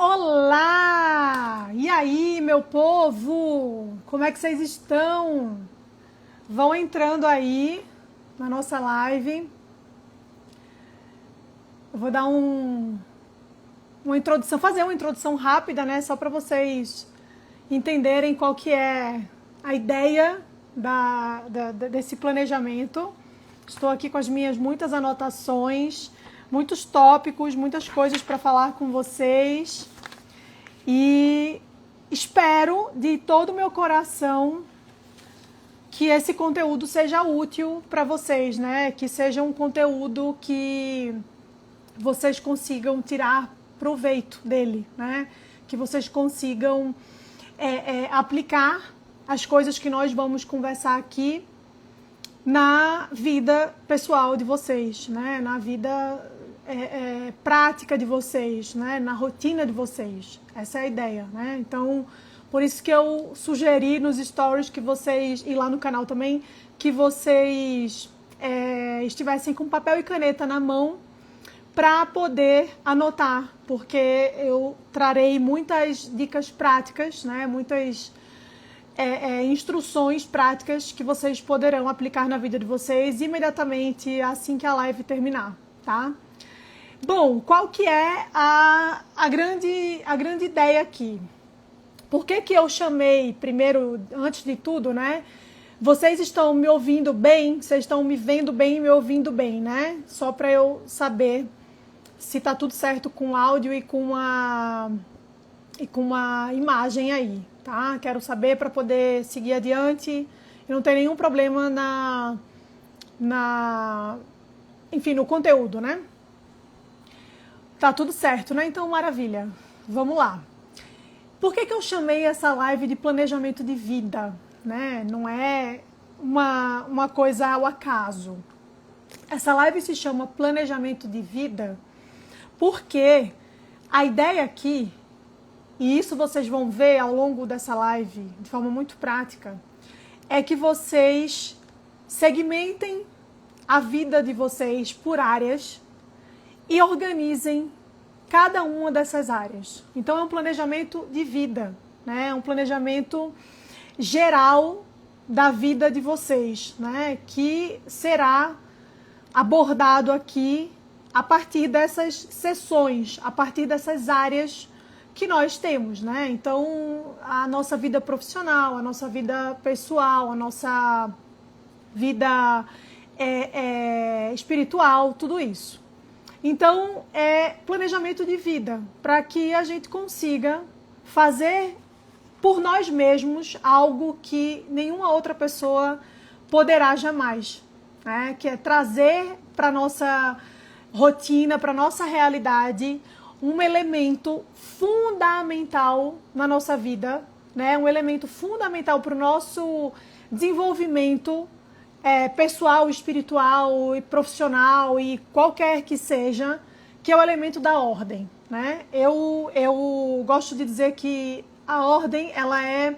Olá! E aí, meu povo? Como é que vocês estão? Vão entrando aí na nossa live. Eu vou dar uma introdução, fazer uma introdução rápida, né? Só para vocês entenderem qual que é a ideia desse planejamento. Estou aqui com as minhas muitas anotações, muitos tópicos, muitas coisas para falar com vocês. E espero de todo o meu coração que esse conteúdo seja útil para vocês, né? Que seja um conteúdo que vocês consigam tirar proveito dele, né? Que vocês consigam aplicar as coisas que nós vamos conversar aqui na vida pessoal de vocês, né? Na vida prática de vocês, né? Na rotina de vocês. Essa é a ideia, né? Então, por isso que eu sugeri nos stories que vocês, e lá no canal também, que vocês estivessem com papel e caneta na mão para poder anotar, porque eu trarei muitas dicas práticas, né? Muitas instruções práticas que vocês poderão aplicar na vida de vocês imediatamente assim que a live terminar, tá? Bom, qual que é a grande ideia aqui? Por que eu chamei, primeiro, antes de tudo, né? Vocês estão me ouvindo bem? Vocês estão me vendo bem e me ouvindo bem, né? Só para eu saber se tá tudo certo com o áudio e com a imagem aí, tá? Quero saber para poder seguir adiante e não ter nenhum problema enfim, no conteúdo, né? Tá tudo certo, né? Então, maravilha. Vamos lá. Por que eu chamei essa live de planejamento de vida, né? Não é uma coisa ao acaso. Essa live se chama Planejamento de Vida porque a ideia aqui, e isso vocês vão ver ao longo dessa live de forma muito prática, é que vocês segmentem a vida de vocês por áreas e organizem cada uma dessas áreas. Então é um planejamento de vida, né? É um planejamento geral da vida de vocês, né? Que será abordado aqui a partir dessas sessões, a partir dessas áreas que nós temos, né? Então, a nossa vida profissional, a nossa vida pessoal, a nossa vida espiritual, tudo isso. Então, é planejamento de vida, para que a gente consiga fazer por nós mesmos algo que nenhuma outra pessoa poderá jamais, né? Que é trazer para a nossa rotina, para a nossa realidade, um elemento fundamental na nossa vida, né? Um elemento fundamental para o nosso desenvolvimento pessoal, espiritual e profissional e qualquer que seja, que é o elemento da ordem, né? Eu gosto de dizer que a ordem, ela é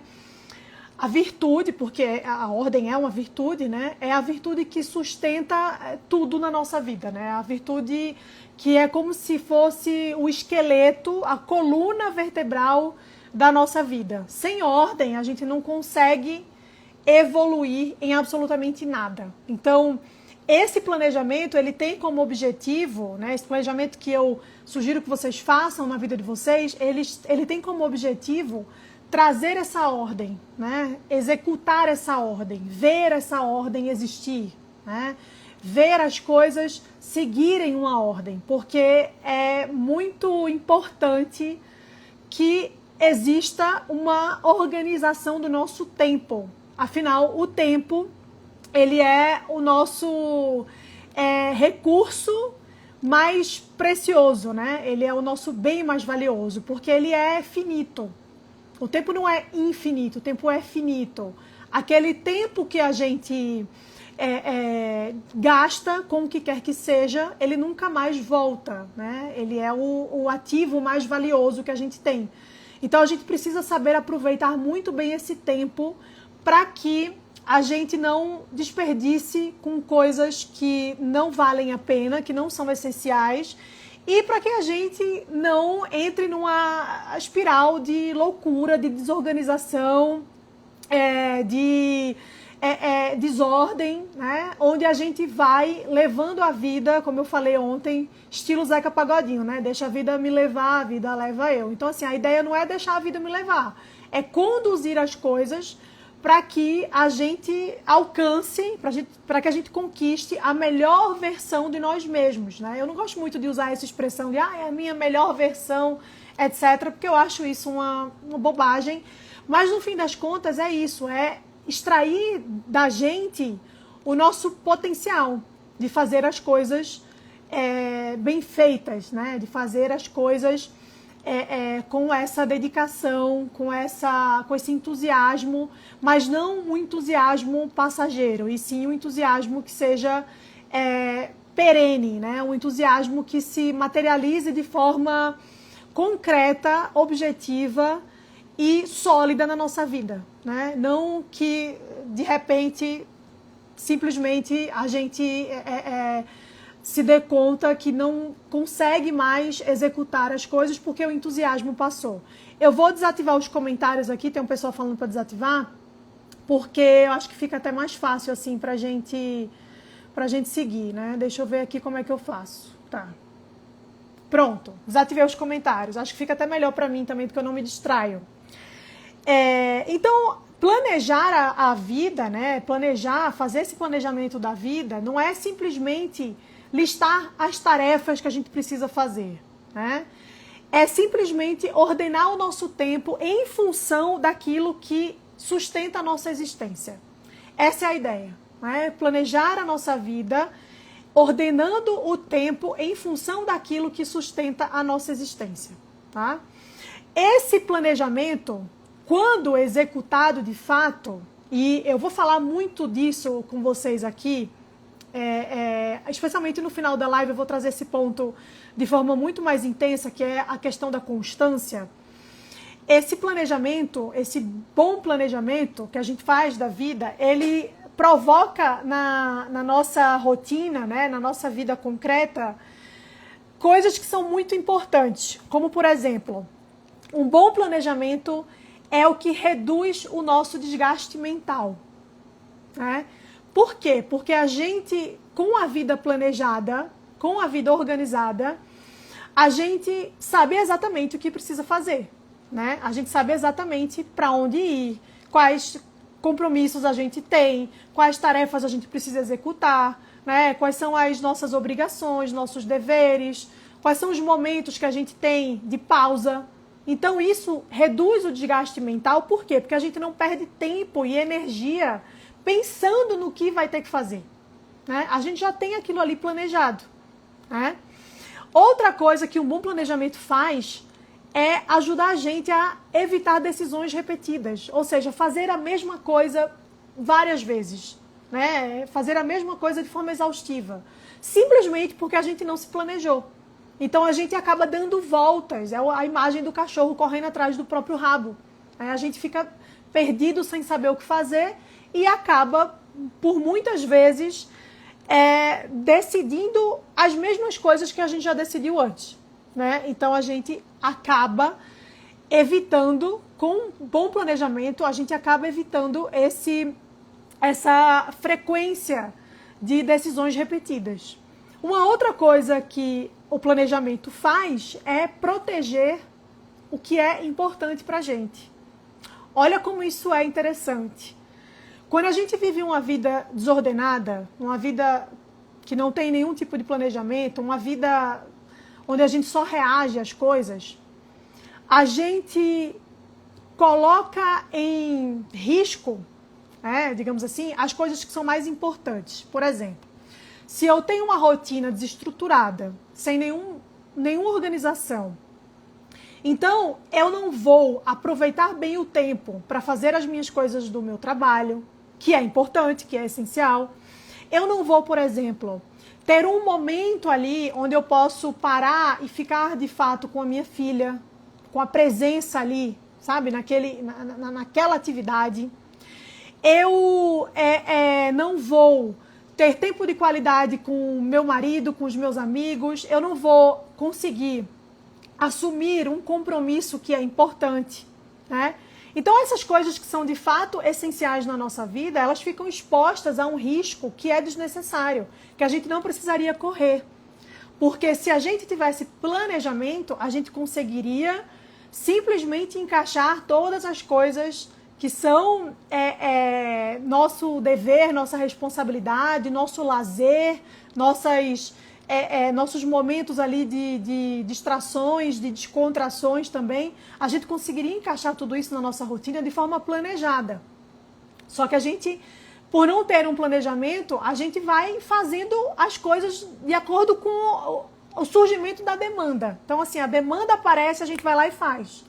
a virtude, porque a ordem é uma virtude, né? É a virtude que sustenta tudo na nossa vida, né? A virtude que é como se fosse o esqueleto, a coluna vertebral da nossa vida. Sem ordem, a gente não consegue evoluir em absolutamente nada. Então, esse planejamento, ele tem como objetivo, né? Esse planejamento que eu sugiro que vocês façam na vida de vocês, ele tem como objetivo trazer essa ordem, né? Executar essa ordem, ver essa ordem existir, né? Ver as coisas seguirem uma ordem, porque é muito importante que exista uma organização do nosso tempo. Afinal, o tempo, ele é o nosso recurso mais precioso, né? Ele é o nosso bem mais valioso, porque ele é finito. O tempo não é infinito, o tempo é finito. Aquele tempo que a gente gasta com o que quer que seja, ele nunca mais volta, né? Ele é o ativo mais valioso que a gente tem. Então a gente precisa saber aproveitar muito bem esse tempo para que a gente não desperdice com coisas que não valem a pena, que não são essenciais e para que a gente não entre numa espiral de loucura, de desorganização, de desordem, né? Onde a gente vai levando a vida, como eu falei ontem, estilo Zeca Pagodinho, né? Deixa a vida me levar, a vida leva eu. Então, assim, a ideia não é deixar a vida me levar, é conduzir as coisas para que a gente alcance, para que a gente conquiste a melhor versão de nós mesmos, né? Eu não gosto muito de usar essa expressão de é a minha melhor versão, etc., porque eu acho isso uma bobagem. Mas, no fim das contas, é isso, é extrair da gente o nosso potencial de fazer as coisas bem feitas, né? De fazer as coisas com essa dedicação, com esse entusiasmo, mas não um entusiasmo passageiro, e sim um entusiasmo que seja perene, né? Um entusiasmo que se materialize de forma concreta, objetiva e sólida na nossa vida, né? Não que, de repente, simplesmente a gente se dê conta que não consegue mais executar as coisas porque o entusiasmo passou. Eu vou desativar os comentários aqui, tem um pessoal falando para desativar, porque eu acho que fica até mais fácil assim pra gente seguir, né? Deixa eu ver aqui como é que eu faço. Tá. Pronto, desativei os comentários. Acho que fica até melhor para mim também, porque eu não me distraio. Então, planejar a vida, né? Fazer esse planejamento da vida, não é simplesmente listar as tarefas que a gente precisa fazer, né? É simplesmente ordenar o nosso tempo em função daquilo que sustenta a nossa existência. Essa é a ideia, né? Planejar a nossa vida ordenando o tempo em função daquilo que sustenta a nossa existência, tá? Esse planejamento, quando executado de fato, e eu vou falar muito disso com vocês aqui, especialmente no final da live eu vou trazer esse ponto de forma muito mais intensa, que é a questão da constância. Esse planejamento, esse bom planejamento que a gente faz da vida, ele provoca na nossa rotina, né, na nossa vida concreta, coisas que são muito importantes, como por exemplo, um bom planejamento é o que reduz o nosso desgaste mental, né? Por quê? Porque a gente, com a vida planejada, com a vida organizada, a gente sabe exatamente o que precisa fazer, né? A gente sabe exatamente para onde ir, quais compromissos a gente tem, quais tarefas a gente precisa executar, né? Quais são as nossas obrigações, nossos deveres, quais são os momentos que a gente tem de pausa. Então isso reduz o desgaste mental, por quê? Porque a gente não perde tempo e energia pensando no que vai ter que fazer, né? A gente já tem aquilo ali planejado, né? Outra coisa que um bom planejamento faz é ajudar a gente a evitar decisões repetidas, ou seja, fazer a mesma coisa várias vezes, né? Fazer a mesma coisa de forma exaustiva, simplesmente porque a gente não se planejou. Então a gente acaba dando voltas, é a imagem do cachorro correndo atrás do próprio rabo. A gente fica perdido sem saber o que fazer e acaba, por muitas vezes, decidindo as mesmas coisas que a gente já decidiu antes, né? Então a gente acaba evitando, com bom planejamento, a gente acaba evitando essa frequência de decisões repetidas. Uma outra coisa que o planejamento faz é proteger o que é importante para a gente. Olha como isso é interessante. Quando a gente vive uma vida desordenada, uma vida que não tem nenhum tipo de planejamento, uma vida onde a gente só reage às coisas, a gente coloca em risco, digamos assim, as coisas que são mais importantes. Por exemplo, se eu tenho uma rotina desestruturada, sem nenhuma organização, então eu não vou aproveitar bem o tempo para fazer as minhas coisas do meu trabalho, que é importante, que é essencial. Eu não vou, por exemplo, ter um momento ali onde eu posso parar e ficar de fato com a minha filha, com a presença ali, sabe, naquela atividade. Eu não vou ter tempo de qualidade com o meu marido, com os meus amigos, eu não vou conseguir assumir um compromisso que é importante, né? Então essas coisas que são de fato essenciais na nossa vida, elas ficam expostas a um risco que é desnecessário, que a gente não precisaria correr. Porque se a gente tivesse planejamento, a gente conseguiria simplesmente encaixar todas as coisas que são nosso dever, nossa responsabilidade, nosso lazer, nossos momentos ali de distrações, de descontrações também, a gente conseguiria encaixar tudo isso na nossa rotina de forma planejada. Só que a gente, por não ter um planejamento, a gente vai fazendo as coisas de acordo com o surgimento da demanda. Então, assim, a demanda aparece, a gente vai lá e faz.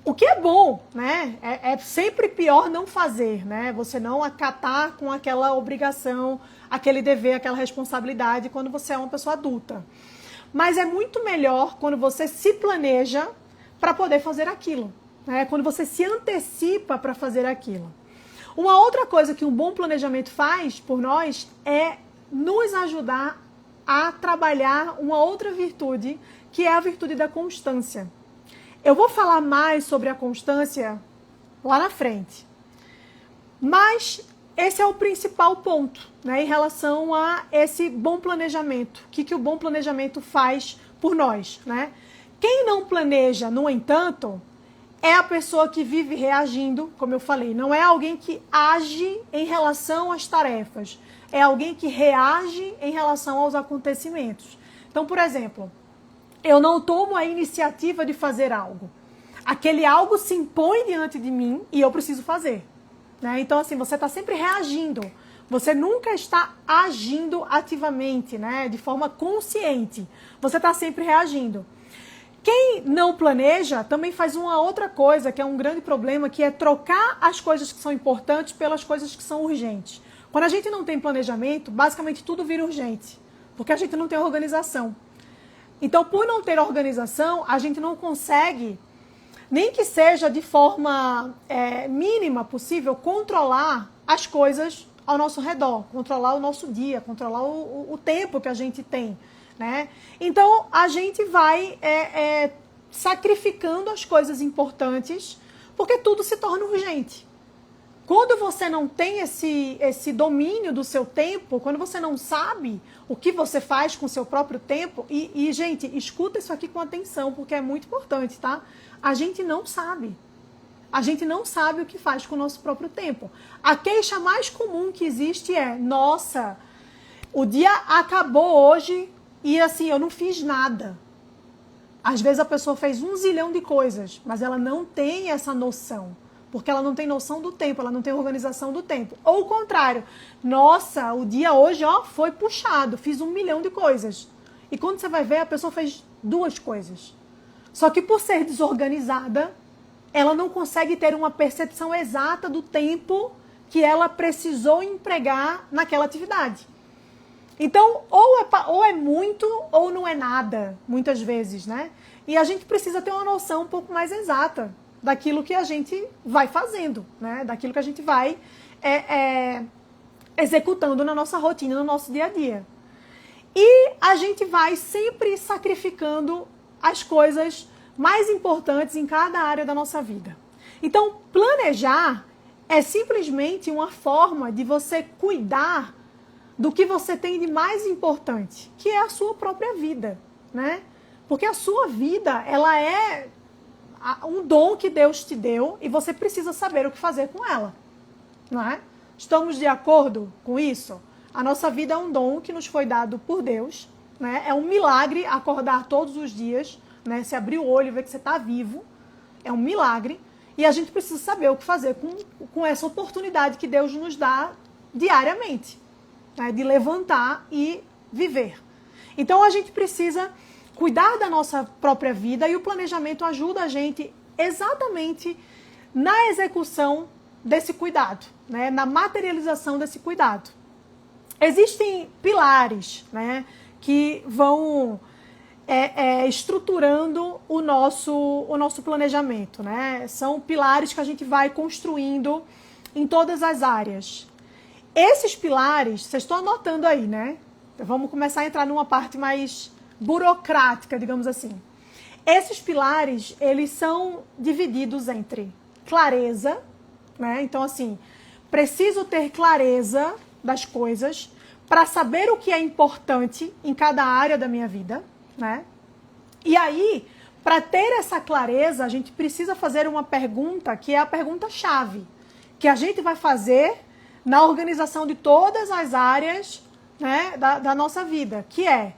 O que é bom, né? É sempre pior não fazer, né? Você não acatar com aquela obrigação, aquele dever, aquela responsabilidade quando você é uma pessoa adulta. Mas é muito melhor quando você se planeja para poder fazer aquilo, né? Quando você se antecipa para fazer aquilo. Uma outra coisa que um bom planejamento faz por nós é nos ajudar a trabalhar uma outra virtude, que é a virtude da constância. Eu vou falar mais sobre a constância lá na frente. Mas esse é o principal ponto, né, em relação a esse bom planejamento. O que o bom planejamento faz por nós, né? Quem não planeja, no entanto, é a pessoa que vive reagindo, como eu falei. Não é alguém que age em relação às tarefas. É alguém que reage em relação aos acontecimentos. Então, por exemplo, eu não tomo a iniciativa de fazer algo. Aquele algo se impõe diante de mim e eu preciso fazer, né? Então, assim, você está sempre reagindo. Você nunca está agindo ativamente, né? De forma consciente. Você está sempre reagindo. Quem não planeja também faz uma outra coisa, que é um grande problema, que é trocar as coisas que são importantes pelas coisas que são urgentes. Quando a gente não tem planejamento, basicamente tudo vira urgente, porque a gente não tem organização. Então, por não ter organização, a gente não consegue, nem que seja de forma mínima possível, controlar as coisas ao nosso redor, controlar o nosso dia, controlar o tempo que a gente tem, né? Então, a gente vai sacrificando as coisas importantes, porque tudo se torna urgente. Quando você não tem esse domínio do seu tempo, quando você não sabe o que você faz com o seu próprio tempo, gente, escuta isso aqui com atenção, porque é muito importante, tá? A gente não sabe. A gente não sabe o que faz com o nosso próprio tempo. A queixa mais comum que existe é: nossa, o dia acabou hoje e assim, eu não fiz nada. Às vezes a pessoa fez 1 zilhão de coisas, mas ela não tem essa noção. Porque ela não tem noção do tempo, ela não tem organização do tempo. Ou o contrário, nossa, o dia hoje foi puxado, fiz 1 milhão de coisas. E quando você vai ver, a pessoa fez 2 coisas. Só que por ser desorganizada, ela não consegue ter uma percepção exata do tempo que ela precisou empregar naquela atividade. Então, ou é muito ou não é nada, muitas vezes, né? E a gente precisa ter uma noção um pouco mais exata daquilo que a gente vai fazendo, né? Daquilo que a gente vai executando na nossa rotina, no nosso dia a dia. E a gente vai sempre sacrificando as coisas mais importantes em cada área da nossa vida. Então, planejar é simplesmente uma forma de você cuidar do que você tem de mais importante, que é a sua própria vida, né? Porque a sua vida, ela é um dom que Deus te deu e você precisa saber o que fazer com ela, não é? Estamos de acordo com isso? A nossa vida é um dom que nos foi dado por Deus, né? É um milagre acordar todos os dias, né? Se abrir o olho e ver que você está vivo, é um milagre. E a gente precisa saber o que fazer com essa oportunidade que Deus nos dá diariamente, né? De levantar e viver. Então a gente precisa cuidar da nossa própria vida e o planejamento ajuda a gente exatamente na execução desse cuidado, né? Na materialização desse cuidado. Existem pilares, né, que vão estruturando o nosso planejamento, né? São pilares que a gente vai construindo em todas as áreas. Esses pilares, vocês estão anotando aí, né? Então, vamos começar a entrar numa parte mais burocrática, digamos assim. Esses pilares, eles são divididos entre clareza, né? Então, assim, preciso ter clareza das coisas para saber o que é importante em cada área da minha vida, né? E aí, para ter essa clareza, a gente precisa fazer uma pergunta que é a pergunta-chave, que a gente vai fazer na organização de todas as áreas, né, da nossa vida, que é: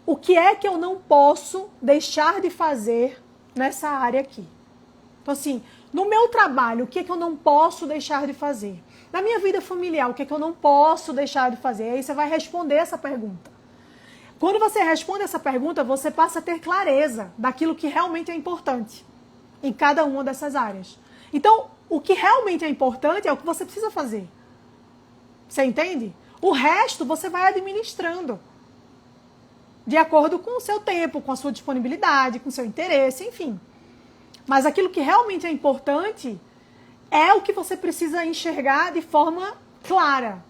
o que é que eu não posso deixar de fazer nessa área aqui? Então, assim, no meu trabalho, o que é que eu não posso deixar de fazer? Na minha vida familiar, o que é que eu não posso deixar de fazer? Aí você vai responder essa pergunta. Quando você responde essa pergunta, você passa a ter clareza daquilo que realmente é importante em cada uma dessas áreas. Então, o que realmente é importante é o que você precisa fazer. Você entende? O resto você vai administrando de acordo com o seu tempo, com a sua disponibilidade, com o seu interesse, enfim. Mas aquilo que realmente é importante é o que você precisa enxergar de forma clara.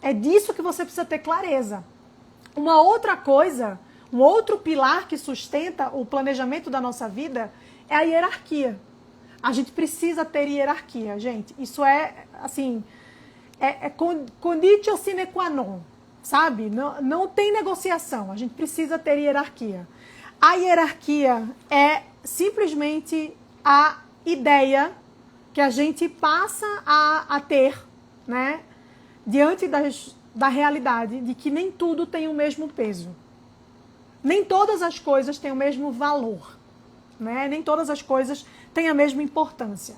É disso que você precisa ter clareza. Uma outra coisa, um outro pilar que sustenta o planejamento da nossa vida é a hierarquia. A gente precisa ter hierarquia, gente. Isso é, assim, conditio sine qua non, sabe? Não tem negociação, a gente precisa ter hierarquia. A hierarquia é simplesmente a ideia que a gente passa a ter, né, diante da realidade de que nem tudo tem o mesmo peso. Nem todas as coisas têm o mesmo valor, né? Nem todas as coisas têm a mesma importância.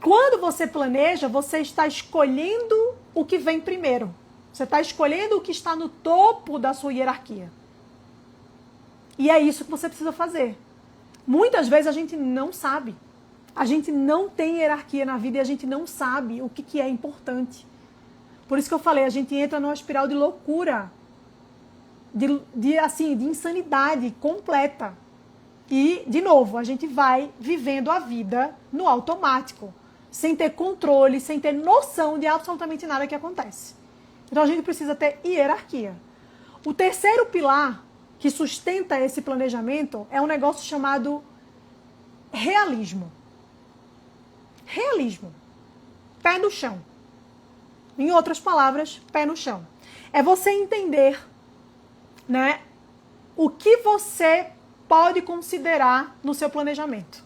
Quando você planeja, você está escolhendo o que vem primeiro. Você está escolhendo o que está no topo da sua hierarquia. E é isso que você precisa fazer. Muitas vezes a gente não sabe. A gente não tem hierarquia na vida e a gente não sabe o que é importante. Por isso que eu falei, a gente entra numa espiral de loucura, de insanidade completa. E, de novo, a gente vai vivendo a vida no automático, sem ter controle, sem ter noção de absolutamente nada que acontece. Então a gente precisa ter hierarquia. O terceiro pilar que sustenta esse planejamento é um negócio chamado realismo. Realismo. Pé no chão. Em outras palavras, pé no chão. É você entender, né, o que você pode considerar no seu planejamento.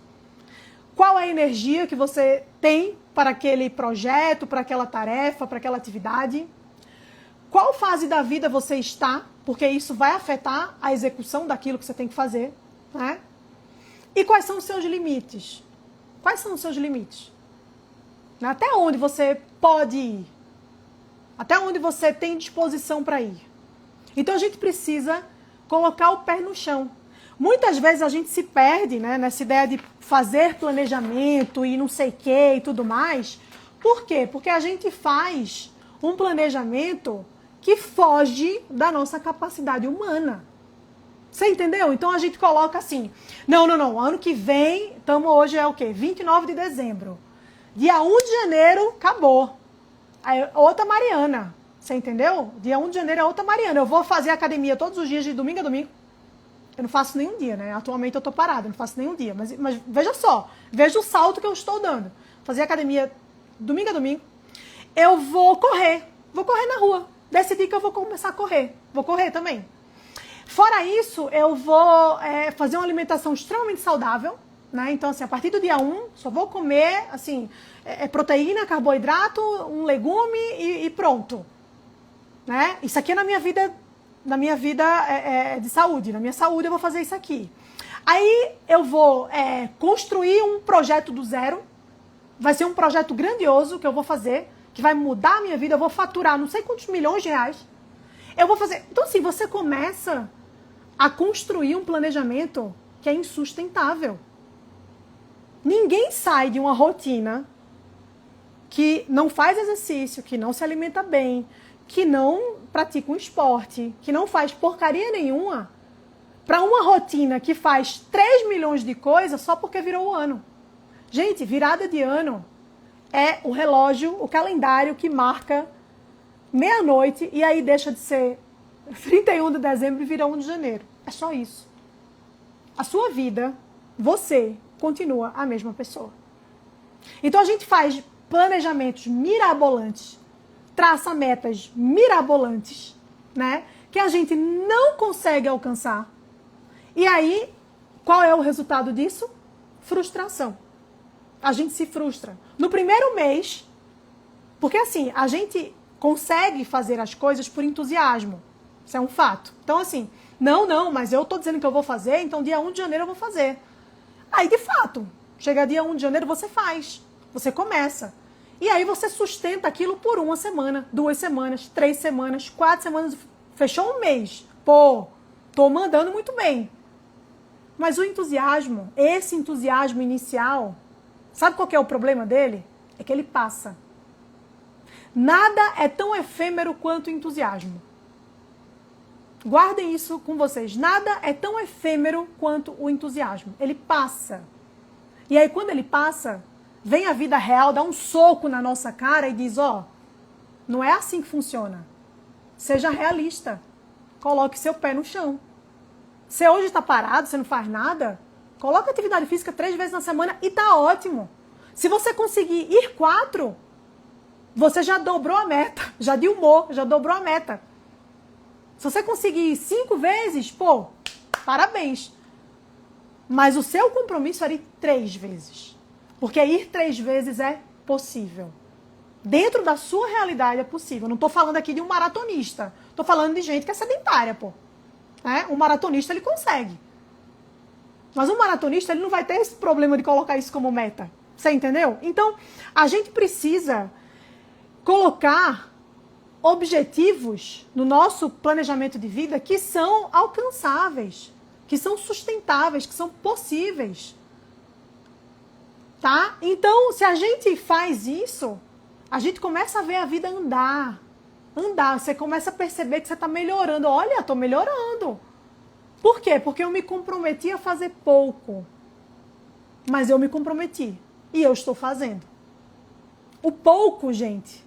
Qual é a energia que você tem para aquele projeto, para aquela tarefa, para aquela atividade? Qual fase da vida você está? Porque isso vai afetar a execução daquilo que você tem que fazer, né? E quais são os seus limites? Quais são os seus limites? Até onde você pode ir? Até onde você tem disposição para ir? Então a gente precisa colocar o pé no chão. Muitas vezes a gente se perde, né, nessa ideia de fazer planejamento e não sei o que e tudo mais. Por quê? Porque a gente faz um planejamento que foge da nossa capacidade humana. Você entendeu? Então a gente coloca assim, não, ano que vem, hoje é o quê? 29 de dezembro. Dia 1 de janeiro, acabou. Aí, outra Mariana, você entendeu? Dia 1 de janeiro é outra Mariana. Eu vou fazer academia todos os dias, de domingo a domingo. Eu não faço nenhum dia, né? Atualmente eu tô parada, não faço nenhum dia. Mas veja só, veja o salto que eu estou dando. Fazer academia domingo a domingo. Eu vou correr na rua. Decidi que eu vou começar a correr. Vou correr também. Fora isso, eu vou fazer uma alimentação extremamente saudável, né? Então, assim, a partir do dia 1, só vou comer, assim, proteína, carboidrato, um legume e pronto. Né? Isso aqui é na minha vida de saúde. Na minha saúde eu vou fazer isso aqui. Aí eu vou construir um projeto do zero. Vai ser um projeto grandioso que eu vou fazer, que vai mudar a minha vida. Eu vou faturar não sei quantos milhões de reais. Eu vou fazer... Então, assim, você começa a construir um planejamento que é insustentável. Ninguém sai de uma rotina que não faz exercício, que não se alimenta bem, que não pratica um esporte, que não faz porcaria nenhuma, para uma rotina que faz 3 milhões de coisas só porque virou o ano. Gente, virada de ano é o relógio, o calendário que marca meia-noite, e aí deixa de ser 31 de dezembro e vira 1 de janeiro. É só isso. A sua vida, você, continua a mesma pessoa. Então a gente faz planejamentos mirabolantes, traça metas mirabolantes, né? Que a gente não consegue alcançar. E aí, qual é o resultado disso? Frustração. A gente se frustra. No primeiro mês, porque assim, a gente consegue fazer as coisas por entusiasmo. Isso é um fato. Então assim, não, mas eu tô dizendo que eu vou fazer, então dia 1 de janeiro eu vou fazer. Aí, de fato, chega dia 1 de janeiro, você faz. Você começa. E aí você sustenta aquilo por 1 semana, 2 semanas, 3 semanas, 4 semanas. Fechou um mês. Pô, tô mandando muito bem. Mas o entusiasmo, esse entusiasmo inicial, sabe qual que é o problema dele? É que ele passa. Nada é tão efêmero quanto o entusiasmo. Guardem isso com vocês. Nada é tão efêmero quanto o entusiasmo. Ele passa. E aí, quando ele passa, vem a vida real, dá um soco na nossa cara e diz, ó, não é assim que funciona. Seja realista. Coloque seu pé no chão. Você hoje está parado, você não faz nada, coloca atividade física 3 vezes na semana e tá ótimo. Se você conseguir ir 4, você já dobrou a meta. Já de humor, já dobrou a meta. Se você conseguir 5 vezes, pô, parabéns. Mas o seu compromisso era ir 3 vezes. Porque ir 3 vezes é possível. Dentro da sua realidade é possível. Não estou falando aqui de um maratonista. Estou falando de gente que é sedentária, pô. Um maratonista, ele consegue. Mas um maratonista, ele não vai ter esse problema de colocar isso como meta. Você entendeu? Então, a gente precisa colocar objetivos no nosso planejamento de vida que são alcançáveis, que são sustentáveis, que são possíveis. Tá? Então, se a gente faz isso, a gente começa a ver a vida andar. Você começa a perceber que você está melhorando. Olha, estou melhorando. Por quê? Porque eu me comprometi a fazer pouco. Mas eu me comprometi. E eu estou fazendo. O pouco, gente,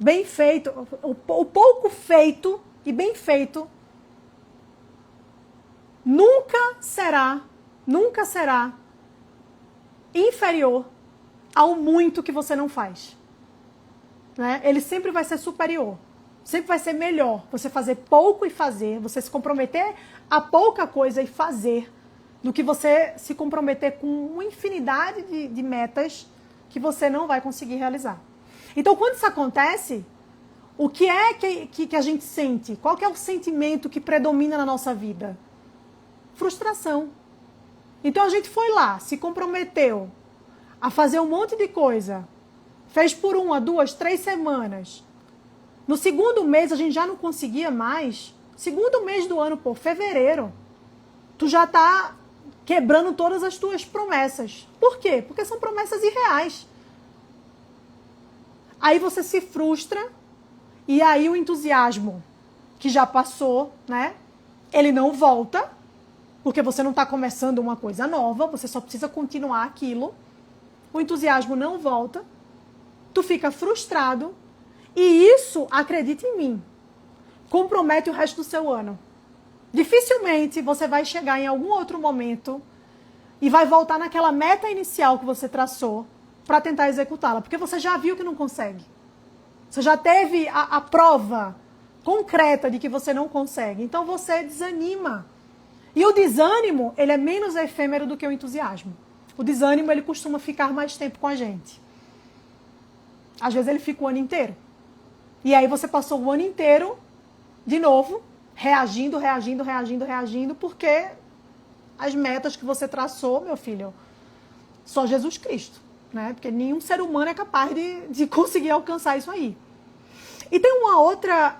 bem feito, o pouco feito e bem feito nunca será inferior ao muito que você não faz. Né? Ele sempre vai ser superior. Sempre vai ser melhor você fazer pouco e fazer, você se comprometer a pouca coisa e fazer, do que você se comprometer com uma infinidade de metas que você não vai conseguir realizar. Então, quando isso acontece, o que é que a gente sente? Qual que é o sentimento que predomina na nossa vida? Frustração. Então, a gente foi lá, se comprometeu a fazer um monte de coisa, fez por 1, 2, 3 semanas. No segundo mês, a gente já não conseguia mais. Segundo mês do ano, pô, fevereiro. Tu já tá quebrando todas as tuas promessas. Por quê? Porque são promessas irreais. Aí você se frustra e aí o entusiasmo que já passou, né? Ele não volta, porque você não está começando uma coisa nova, você só precisa continuar aquilo. O entusiasmo não volta, tu fica frustrado e isso, acredite em mim, compromete o resto do seu ano. Dificilmente você vai chegar em algum outro momento e vai voltar naquela meta inicial que você traçou para tentar executá-la, porque você já viu que não consegue. Você já teve a prova concreta de que você não consegue. Então você desanima. E o desânimo, ele é menos efêmero do que o entusiasmo. O desânimo, ele costuma ficar mais tempo com a gente. Às vezes ele fica o ano inteiro. E aí você passou o ano inteiro, de novo, reagindo, porque as metas que você traçou, meu filho, só Jesus Cristo, né? Porque nenhum ser humano é capaz de conseguir alcançar isso aí. E tem uma outra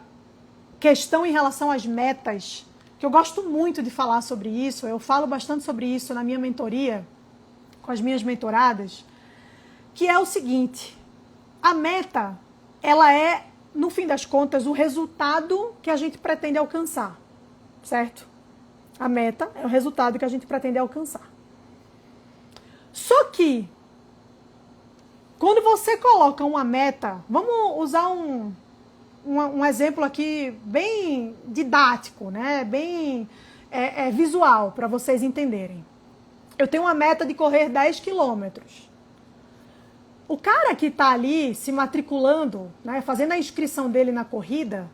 questão em relação às metas, que eu gosto muito de falar sobre isso, eu falo bastante sobre isso na minha mentoria, com as minhas mentoradas, que é o seguinte: a meta, ela é, no fim das contas, o resultado que a gente pretende alcançar, certo? A meta é o resultado que a gente pretende alcançar. Só que, quando você coloca uma meta, vamos usar um um exemplo aqui bem didático, né? Bem visual, para vocês entenderem. Eu tenho uma meta de correr 10 quilômetros. O cara que está ali se matriculando, né, fazendo a inscrição dele na corrida,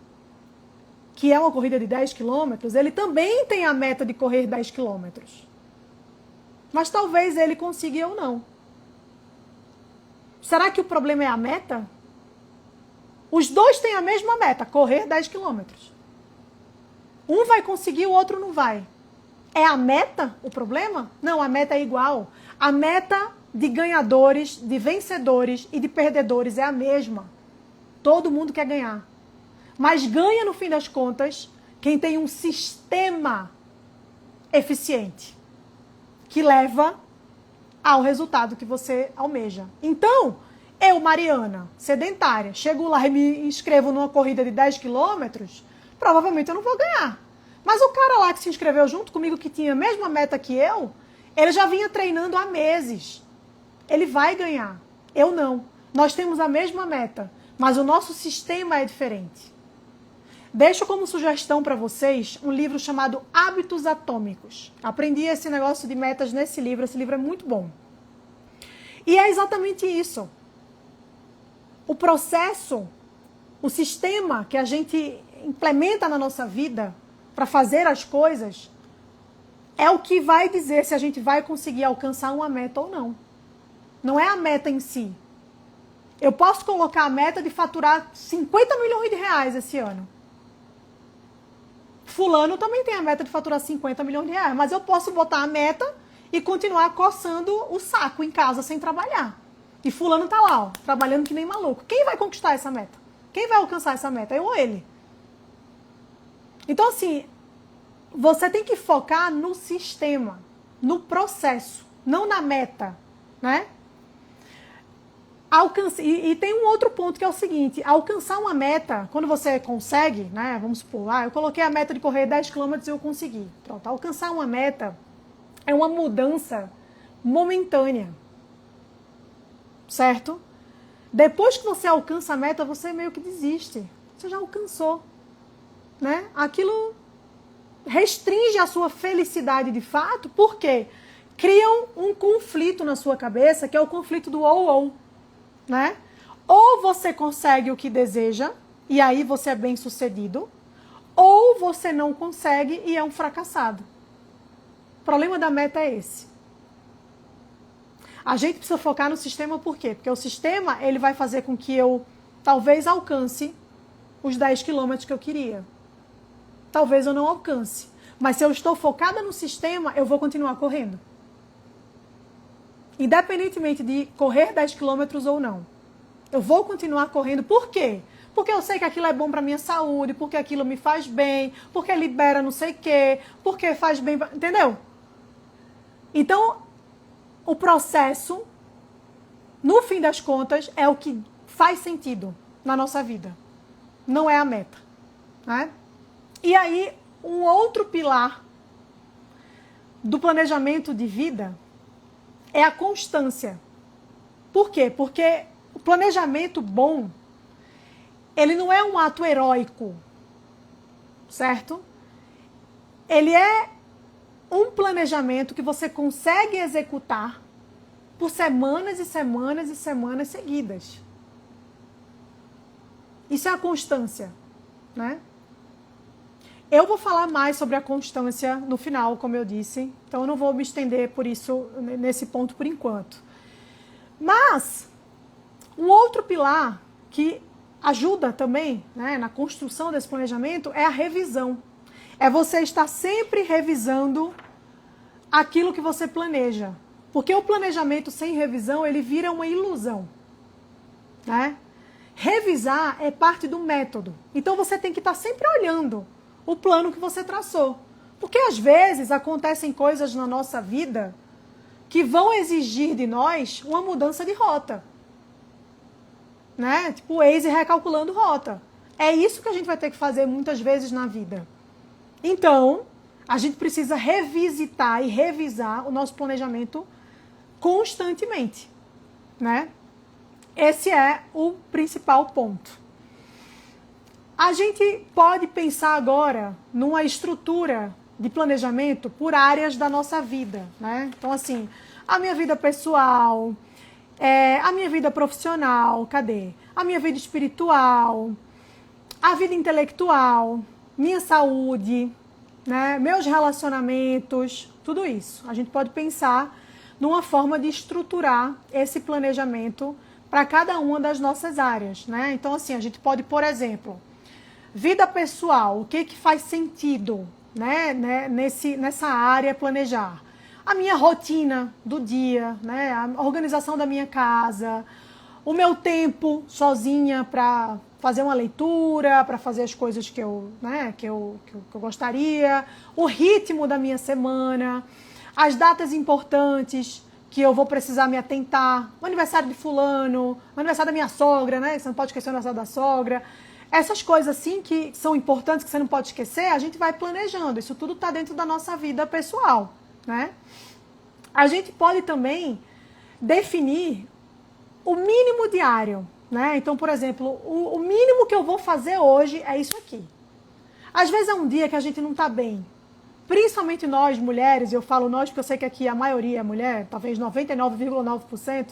que é uma corrida de 10 quilômetros, ele também tem a meta de correr 10 quilômetros. Mas talvez ele consiga e eu não. Será que o problema é a meta? Os dois têm a mesma meta, correr 10 quilômetros. Um vai conseguir, o outro não vai. É a meta o problema? Não, a meta é igual. A meta de ganhadores, de vencedores e de perdedores é a mesma. Todo mundo quer ganhar. Mas ganha, no fim das contas, quem tem um sistema eficiente, que leva ao resultado que você almeja. Então, eu, Mariana, sedentária, chego lá e me inscrevo numa corrida de 10 quilômetros, provavelmente eu não vou ganhar. Mas o cara lá que se inscreveu junto comigo, que tinha a mesma meta que eu, ele já vinha treinando há meses. Ele vai ganhar. Eu não. Nós temos a mesma meta, mas o nosso sistema é diferente. Deixo como sugestão para vocês um livro chamado Hábitos Atômicos. Aprendi esse negócio de metas nesse livro. Esse livro é muito bom. E é exatamente isso. O processo, o sistema que a gente implementa na nossa vida para fazer as coisas é o que vai dizer se a gente vai conseguir alcançar uma meta ou não. Não é a meta em si. Eu posso colocar a meta de faturar 50 milhões de reais esse ano. Fulano também tem a meta de faturar 50 milhões de reais, mas eu posso botar a meta e continuar coçando o saco em casa sem trabalhar. E fulano tá lá, ó, trabalhando que nem maluco. Quem vai conquistar essa meta? Quem vai alcançar essa meta? Eu ou ele? Então, assim, você tem que focar no sistema, no processo, não na meta, né? E tem um outro ponto que é o seguinte, alcançar uma meta, quando você consegue, né, vamos supor, eu coloquei a meta de correr 10 quilômetros e eu consegui. Pronto, alcançar uma meta é uma mudança momentânea, certo? Depois que você alcança a meta, você meio que desiste, você já alcançou, né? Aquilo restringe a sua felicidade de fato, porque criam um conflito na sua cabeça, que é o conflito do ou. Né? Ou você consegue o que deseja e aí você é bem sucedido, ou você não consegue e é um fracassado. O problema da meta é esse. A gente precisa focar no sistema por quê? Porque o sistema ele vai fazer com que eu talvez alcance os 10 quilômetros que eu queria. Talvez eu não alcance. Mas se eu estou focada no sistema, eu vou continuar correndo. Independentemente de correr 10 quilômetros ou não. Eu vou continuar correndo. Por quê? Porque eu sei que aquilo é bom para minha saúde, porque aquilo me faz bem, porque libera não sei o quê, porque faz bem... Entendeu? Então, o processo, no fim das contas, é o que faz sentido na nossa vida. Não é a meta. Né? E aí, um outro pilar do planejamento de vida é a constância. Por quê? Porque o planejamento bom, ele não é um ato heróico, certo? Ele é um planejamento que você consegue executar por semanas e semanas e semanas seguidas. Isso é a constância, né? Eu vou falar mais sobre a constância no final, como eu disse, então eu não vou me estender por isso nesse ponto por enquanto. Mas um outro pilar que ajuda também, né, na construção desse planejamento é a revisão. É você estar sempre revisando aquilo que você planeja. Porque o planejamento sem revisão, ele vira uma ilusão, né? Revisar é parte do método. Então você tem que estar sempre olhando o plano que você traçou. Porque às vezes acontecem coisas na nossa vida que vão exigir de nós uma mudança de rota. Né? Tipo o Waze recalculando rota. É isso que a gente vai ter que fazer muitas vezes na vida. Então, a gente precisa revisitar e revisar o nosso planejamento constantemente. Né? Esse é o principal ponto. A gente pode pensar agora numa estrutura de planejamento por áreas da nossa vida, né? Então, assim, a minha vida pessoal, a minha vida profissional, cadê? A minha vida espiritual, a vida intelectual, minha saúde, né? Meus relacionamentos, tudo isso. A gente pode pensar numa forma de estruturar esse planejamento para cada uma das nossas áreas, né? Então, assim, a gente pode, por exemplo, vida pessoal, o que faz sentido, né, nessa área planejar? A minha rotina do dia, né, a organização da minha casa, o meu tempo sozinha para fazer uma leitura, para fazer as coisas que eu gostaria, o ritmo da minha semana, as datas importantes que eu vou precisar me atentar, o aniversário de fulano, o aniversário da minha sogra, né? Você não pode esquecer o aniversário da sogra. Essas coisas assim que são importantes, que você não pode esquecer, a gente vai planejando. Isso tudo está dentro da nossa vida pessoal, né? A gente pode também definir o mínimo diário, né? Então, por exemplo, o mínimo que eu vou fazer hoje é isso aqui. Às vezes é um dia que a gente não está bem. Principalmente nós, mulheres, eu falo nós porque eu sei que aqui a maioria é mulher, talvez 99,9%,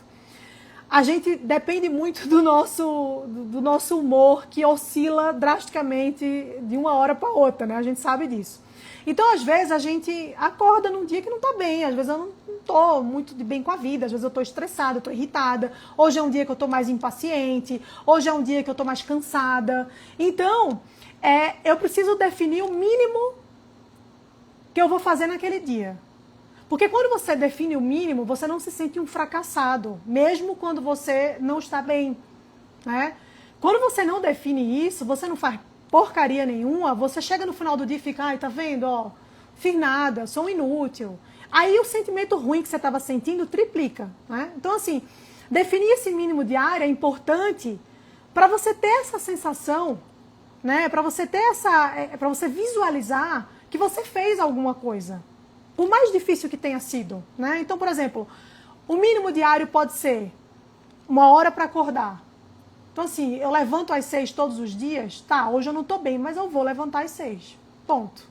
a gente depende muito do nosso humor, que oscila drasticamente de uma hora para outra, né? A gente sabe disso. Então, às vezes, a gente acorda num dia que não está bem, às vezes eu não estou muito de bem com a vida, às vezes eu estou estressada, estou irritada, hoje é um dia que eu estou mais impaciente, hoje é um dia que eu estou mais cansada. Então, eu preciso definir o mínimo que eu vou fazer naquele dia. Porque quando você define o mínimo, você não se sente um fracassado, mesmo quando você não está bem, né? Quando você não define isso, você não faz porcaria nenhuma, você chega no final do dia e fica, ai, tá vendo, ó, fiz nada, sou um inútil. Aí o sentimento ruim que você estava sentindo triplica, né? Então, assim, definir esse mínimo diário é importante para você ter essa sensação, né? Para você ter para você visualizar que você fez alguma coisa. Por mais difícil que tenha sido, né? Então, por exemplo, o mínimo diário pode ser 1 hora para acordar. Então, assim, eu levanto às 6 todos os dias, tá, hoje eu não estou bem, mas eu vou levantar às 6. Ponto.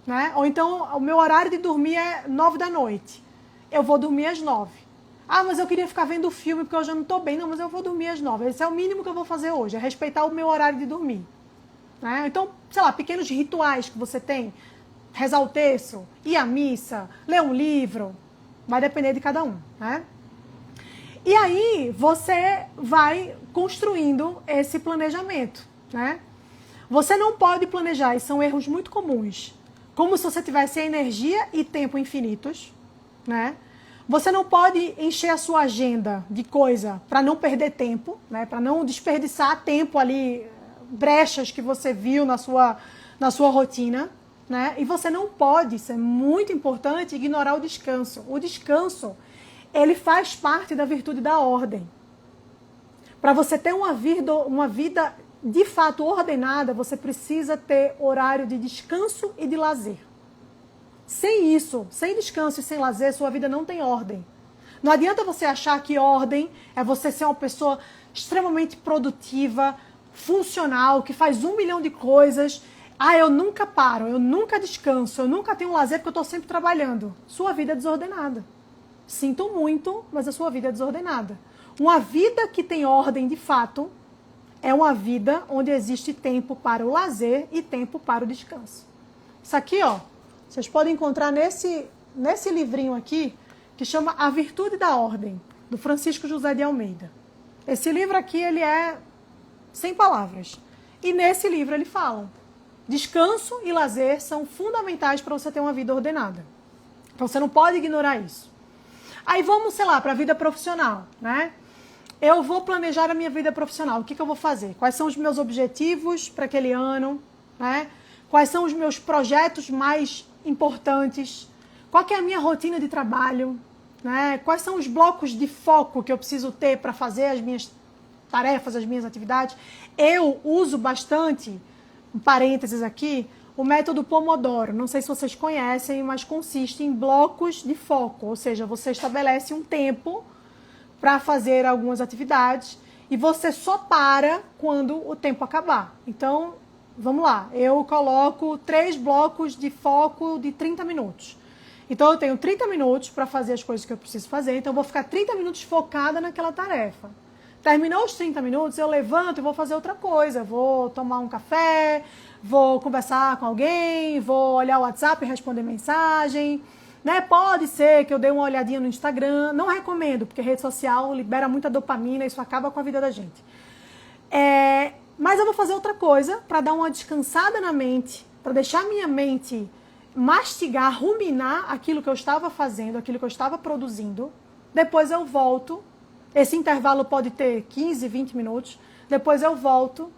Né? Ou então, o meu horário de dormir é 9 da noite. Eu vou dormir às 9. Ah, mas eu queria ficar vendo filme porque hoje eu não estou bem. Não, mas eu vou dormir às 9. Esse é o mínimo que eu vou fazer hoje, é respeitar o meu horário de dormir. Né? Então, sei lá, pequenos rituais que você tem. Rezar o terço, ir à missa, ler um livro, vai depender de cada um, né? E aí você vai construindo esse planejamento, né? Você não pode planejar, e são erros muito comuns, como se você tivesse energia e tempo infinitos, né? Você não pode encher a sua agenda de coisa para não perder tempo, né? Para não desperdiçar tempo ali, brechas que você viu na sua rotina. Né? E você não pode, isso é muito importante, ignorar o descanso. O descanso, ele faz parte da virtude da ordem. Para você ter uma vida de fato ordenada, você precisa ter horário de descanso e de lazer. Sem isso, sem descanso e sem lazer, sua vida não tem ordem. Não adianta você achar que ordem é você ser uma pessoa extremamente produtiva, funcional, que faz 1 milhão de coisas. Ah, eu nunca paro, eu nunca descanso, eu nunca tenho lazer porque eu estou sempre trabalhando. Sua vida é desordenada. Sinto muito, mas a sua vida é desordenada. Uma vida que tem ordem de fato é uma vida onde existe tempo para o lazer e tempo para o descanso. Isso aqui, ó, vocês podem encontrar nesse livrinho aqui, que chama A Virtude da Ordem, do Francisco José de Almeida. Esse livro aqui, ele é 100 palavras. E nesse livro ele fala: descanso e lazer são fundamentais para você ter uma vida ordenada. Então você não pode ignorar isso. Aí vamos, sei lá, para a vida profissional, né? Eu vou planejar a minha vida profissional. O que eu vou fazer? Quais são os meus objetivos para aquele ano? Né? Quais são os meus projetos mais importantes? Qual que é a minha rotina de trabalho? Né? Quais são os blocos de foco que eu preciso ter para fazer as minhas tarefas, as minhas atividades? Eu uso bastante, um parênteses aqui, o método Pomodoro. Não sei se vocês conhecem, mas consiste em blocos de foco. Ou seja, você estabelece um tempo para fazer algumas atividades e você só para quando o tempo acabar. Então, vamos lá, eu coloco 3 blocos de foco de 30 minutos. Então, eu tenho 30 minutos para fazer as coisas que eu preciso fazer, então eu vou ficar 30 minutos focada naquela tarefa. Terminou os 30 minutos, eu levanto e vou fazer outra coisa. Vou tomar um café, vou conversar com alguém, vou olhar o WhatsApp e responder mensagem. Né? Pode ser que eu dê uma olhadinha no Instagram. Não recomendo, porque rede social libera muita dopamina, isso acaba com a vida da gente. Mas eu vou fazer outra coisa para dar uma descansada na mente, para deixar minha mente mastigar, ruminar aquilo que eu estava fazendo, aquilo que eu estava produzindo. Depois eu volto. Esse intervalo pode ter 15, 20 minutos. Depois eu volto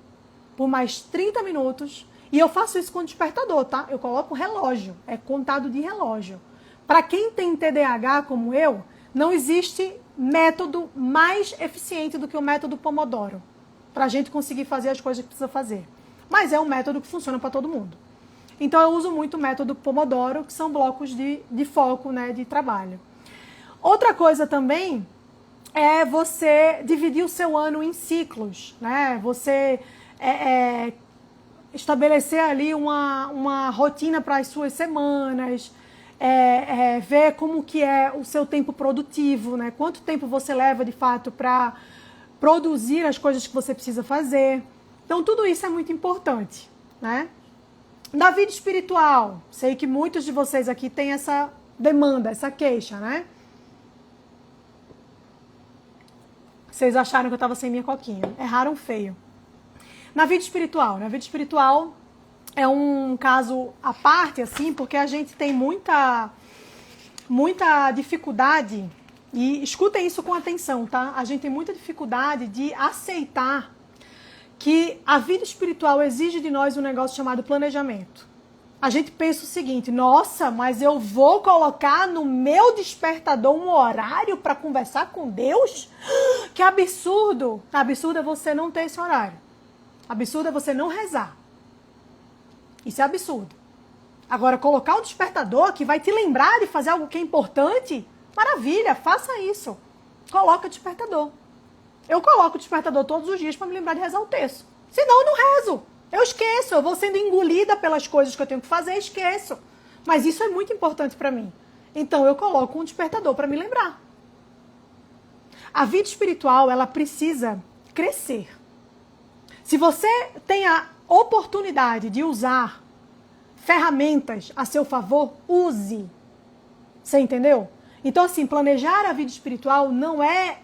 por mais 30 minutos. E eu faço isso com despertador, tá? Eu coloco relógio. É contado de relógio. Para quem tem TDAH como eu, não existe método mais eficiente do que o método Pomodoro. Para a gente conseguir fazer as coisas que precisa fazer. Mas é um método que funciona para todo mundo. Então eu uso muito o método Pomodoro, que são blocos de foco, né, de trabalho. Outra coisa também é você dividir o seu ano em ciclos, né? Você estabelecer ali uma rotina para as suas semanas, ver como que é o seu tempo produtivo, né? Quanto tempo você leva de fato para produzir as coisas que você precisa fazer. Então tudo isso é muito importante, né? Na vida espiritual, sei que muitos de vocês aqui têm essa demanda, essa queixa, né? Vocês acharam que eu estava sem minha coquinha. Erraram feio. Na vida espiritual é um caso à parte, assim, porque a gente tem muita dificuldade, e escutem isso com atenção, tá? A gente tem muita dificuldade de aceitar que a vida espiritual exige de nós um negócio chamado planejamento. A gente pensa o seguinte: nossa, mas eu vou colocar no meu despertador um horário para conversar com Deus? Que absurdo! Absurdo é você não ter esse horário. Absurdo é você não rezar. Isso é absurdo. Agora, colocar um despertador que vai te lembrar de fazer algo que é importante, maravilha, faça isso. Coloca o despertador. Eu coloco o despertador todos os dias para me lembrar de rezar o terço. Senão eu não rezo. Eu esqueço, eu vou sendo engolida pelas coisas que eu tenho que fazer, esqueço. Mas isso é muito importante para mim. Então eu coloco um despertador para me lembrar. A vida espiritual, ela precisa crescer. Se você tem a oportunidade de usar ferramentas a seu favor, use. Você entendeu? Então, assim, planejar a vida espiritual não é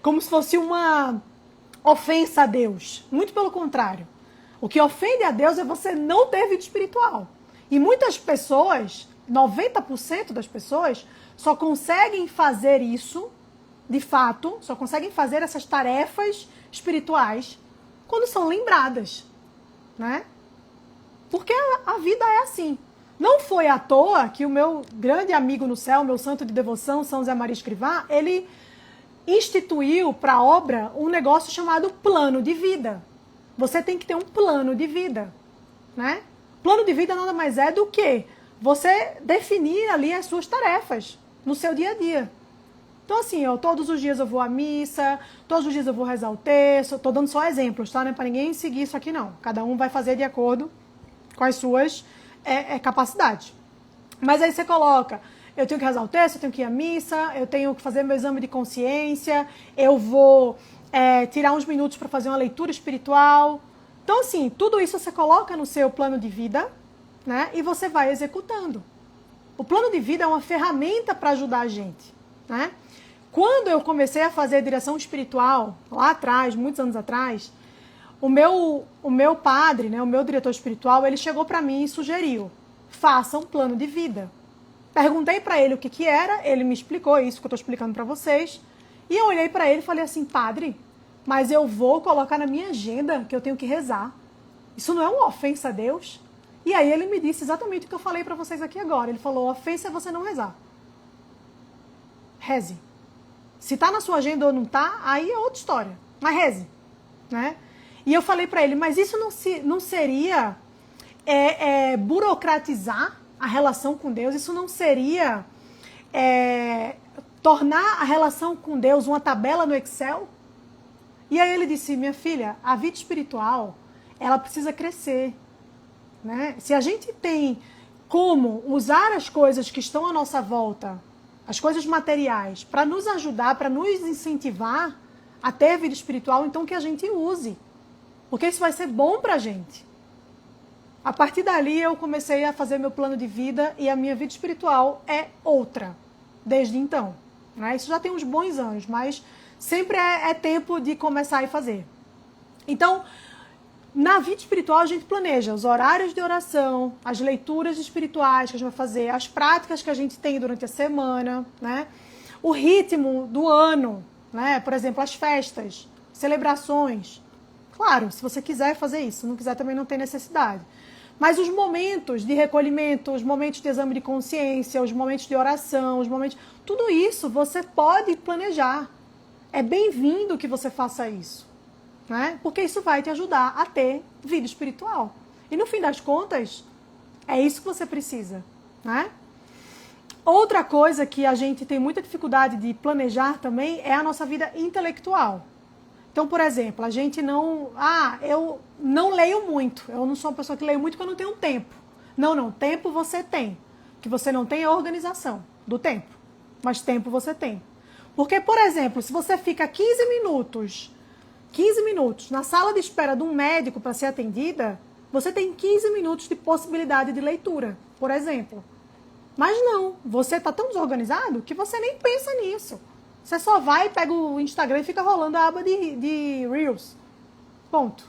como se fosse uma ofensa a Deus. Muito pelo contrário. O que ofende a Deus é você não ter vida espiritual. E muitas pessoas, 90% das pessoas, só conseguem fazer isso, de fato, só conseguem fazer essas tarefas espirituais quando são lembradas, né? Porque a vida é assim. Não foi à toa que o meu grande amigo no céu, meu santo de devoção, São José Maria Escrivá, ele instituiu para a obra um negócio chamado plano de vida. Você tem que ter um plano de vida, né? Plano de vida nada mais é do que você definir ali as suas tarefas no seu dia a dia. Então, assim, todos os dias eu vou à missa, todos os dias eu vou rezar o terço. Estou dando só exemplos, tá? Não é para ninguém seguir isso aqui, não. Cada um vai fazer de acordo com as suas capacidades. Mas aí você coloca: eu tenho que rezar o terço, eu tenho que ir à missa, eu tenho que fazer meu exame de consciência, eu vou tirar uns minutos para fazer uma leitura espiritual. Então, assim, tudo isso você coloca no seu plano de vida, né? E você vai executando. O plano de vida é uma ferramenta para ajudar a gente, né? Quando eu comecei a fazer direção espiritual, lá atrás, muitos anos atrás, o meu padre, né, o meu diretor espiritual, ele chegou para mim e sugeriu: faça um plano de vida. Perguntei para ele o que era, ele me explicou isso que eu estou explicando para vocês, e eu olhei para ele e falei assim: padre, mas eu vou colocar na minha agenda que eu tenho que rezar. Isso não é uma ofensa a Deus? E aí ele me disse exatamente o que eu falei para vocês aqui agora. Ele falou: ofensa é você não rezar. Reze. Se tá na sua agenda ou não tá, aí é outra história. Mas reze, né? E eu falei para ele: mas isso não seria burocratizar a relação com Deus? Isso não seria tornar a relação com Deus uma tabela no Excel? E aí ele disse, minha filha, a vida espiritual, ela precisa crescer, né? Se a gente tem como usar as coisas que estão à nossa volta, as coisas materiais, para nos ajudar, para nos incentivar a ter vida espiritual, então que a gente use. Porque isso vai ser bom para a gente. A partir dali eu comecei a fazer meu plano de vida e a minha vida espiritual é outra, desde então. Né? Isso já tem uns bons anos, mas sempre é tempo de começar a fazer. Então, na vida espiritual a gente planeja os horários de oração, as leituras espirituais que a gente vai fazer, as práticas que a gente tem durante a semana, né? O ritmo do ano, né? Por exemplo, as festas, celebrações. Claro, se você quiser fazer isso, se não quiser também não tem necessidade. Mas os momentos de recolhimento, os momentos de exame de consciência, os momentos de oração, os momentos... Tudo isso você pode planejar. É bem-vindo que você faça isso. Né? Porque isso vai te ajudar a ter vida espiritual. E no fim das contas, é isso que você precisa. Né? Outra coisa que a gente tem muita dificuldade de planejar também é a nossa vida intelectual. Então, por exemplo, a gente não... eu não leio muito. Eu não sou uma pessoa que leio muito porque eu não tenho tempo. Não. Tempo você tem. O que você não tem é organização do tempo. Mas tempo você tem. Porque, por exemplo, se você fica 15 minutos na sala de espera de um médico para ser atendida, você tem 15 minutos de possibilidade de leitura, por exemplo. Mas não, você está tão desorganizado que você nem pensa nisso. Você só vai, pega o Instagram e fica rolando a aba de Reels. Ponto.